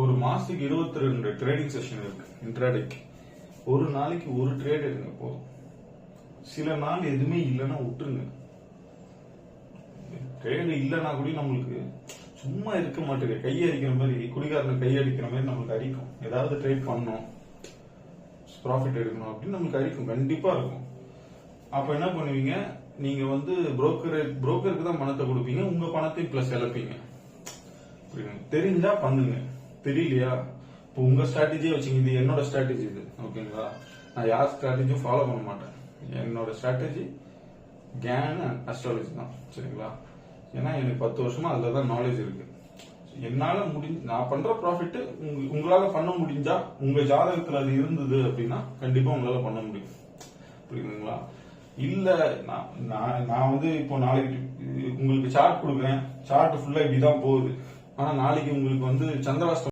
ஒரு மாசத்துக்கு 22 trading session இருக்கு இன்ட்ராடேக்கு. ஒரு நாளைக்கு ஒரு ட்ரேட் எடுங்க போதும். சில நாள் எதுவுமே இல்லைன்னா விட்டுருங்க. ட்ரேடு இல்லைன்னா கூட நம்மளுக்கு சும்மா இருக்க மாட்டேங்க. கையை அடிக்கிற மாதிரி, குடிகாரனை கையை அடிக்கிற மாதிரி நம்மளுக்கு அடிக்கும். ஏதாவது ட்ரேட் பண்ணணும், ப்ராஃபிட் எடுக்கணும் அப்படின்னு நம்மளுக்கு அடிக்கும், கண்டிப்பா இருக்கும். அப்ப என்ன பண்ணுவீங்க, நீங்க வந்து புரோக்கருக்கு தான் பணத்தை கொடுப்பீங்க, உங்க பணத்தை பிளஸ் இழப்பீங்க. தெரிஞ்சா பண்ணுங்க, தெரியலையா இப்போ உங்க ஸ்ட்ராட்டஜியை வச்சுங்க. இது என்னோட ஸ்ட்ராட்டஜி, இது ஓகேங்களா. நான் யார் ஸ்ட்ராட்டஜியும் ஃபாலோ பண்ண மாட்டேன். என்னோட ஸ்ட்ராட்டஜி கேன் அஸ்ட்ராலஜி தான், சரிங்களா. ஏன்னா எனக்கு 10 வருஷமா அதுல தான் நாலேஜ் இருக்கு. என்னால நான் பண்ற ப்ராஃபிட் உங்களால பண்ண முடிஞ்சா, உங்க ஜாதகத்துல அது இருந்தது அப்படின்னா கண்டிப்பா உங்களால பண்ண முடியும், புரியுதுங்களா. இல்ல நான் வந்து இப்போ நாளைக்கு உங்களுக்கு சார்ட் கொடுக்குறேன், சார்ட் ஃபுல்லா இப்படிதான் போகுது, ஆனா நாளைக்கு உங்களுக்கு வந்து சந்திராஷ்டமம்